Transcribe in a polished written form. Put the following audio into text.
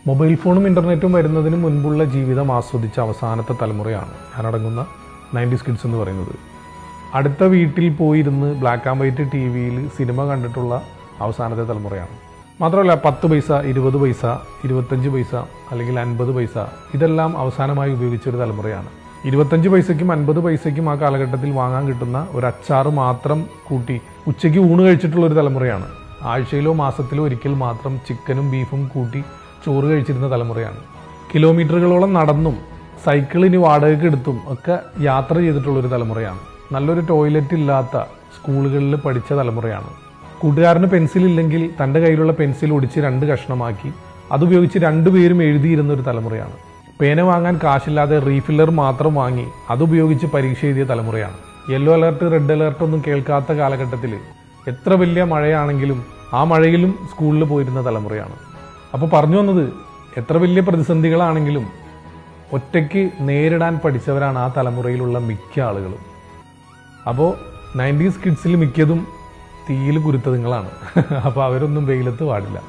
Mobile ഫോണും ഇൻ്റർനെറ്റും വരുന്നതിന് മുൻപുള്ള ജീവിതം ആസ്വദിച്ച അവസാനത്തെ തലമുറയാണ് ഞാനടങ്ങുന്ന 90s കിഡ്സ് എന്ന് പറയുന്നത്. അടുത്ത വീട്ടിൽ പോയിരുന്ന് ബ്ലാക്ക് ആൻഡ് വൈറ്റ് ടി വിയിൽ സിനിമ കണ്ടിട്ടുള്ള അവസാനത്തെ തലമുറയാണ്. മാത്രമല്ല 10 പൈസ, 20 പൈസ, 25 പൈസ അല്ലെങ്കിൽ 50 പൈസ ഇതെല്ലാം അവസാനമായി ഉപയോഗിച്ചൊരു തലമുറയാണ്. 25 പൈസയ്ക്കും 50 പൈസയ്ക്കും ആ കാലഘട്ടത്തിൽ വാങ്ങാൻ കിട്ടുന്ന ഒരു അച്ചാറ് മാത്രം കൂട്ടി ഉച്ചയ്ക്ക് ഊണ് കഴിച്ചിട്ടുള്ളൊരു തലമുറയാണ്. ആഴ്ചയിലോ മാസത്തിലോ ഒരിക്കൽ മാത്രം ചിക്കനും ബീഫും കൂട്ടി ചോറ് കഴിച്ചിരുന്ന തലമുറയാണ്. കിലോമീറ്ററുകളോളം നടന്നും സൈക്കിളിന് വാടകയ്ക്ക് എടുത്തും ഒക്കെ യാത്ര ചെയ്തിട്ടുള്ളൊരു തലമുറയാണ്. നല്ലൊരു ടോയ്ലറ്റ് ഇല്ലാത്ത സ്കൂളുകളിൽ പഠിച്ച തലമുറയാണ്. കൂട്ടുകാരന് പെൻസിലില്ലെങ്കിൽ തൻ്റെ കയ്യിലുള്ള പെൻസിൽ ഒടിച്ച് 2 കഷ്ണമാക്കി അതുപയോഗിച്ച് 2 പേരും എഴുതിയിരുന്ന ഒരു തലമുറയാണ്. പേന വാങ്ങാൻ കാശില്ലാതെ റീഫില്ലർ മാത്രം വാങ്ങി അതുപയോഗിച്ച് പരീക്ഷ എഴുതിയ തലമുറയാണ്. യെല്ലോ അലർട്ട്, റെഡ് അലർട്ട് ഒന്നും കേൾക്കാത്ത കാലഘട്ടത്തിൽ എത്ര വലിയ മഴയാണെങ്കിലും ആ മഴയിലും സ്കൂളിൽ പോയിരുന്ന തലമുറയാണ്. അപ്പോൾ പറഞ്ഞു വന്നത്, എത്ര വലിയ പ്രതിസന്ധികളാണെങ്കിലും ഒറ്റയ്ക്ക് നേരിടാൻ പഠിച്ചവരാണ് ആ തലമുറയിലുള്ള മിക്ക ആളുകളും. അപ്പോൾ 90s കിഡ്സിൽ മിക്കതും തീയിൽ കുരുത്തതുങ്ങളാണ്. അപ്പോൾ അവരൊന്നും വെയിലത്ത് പാടില്ല.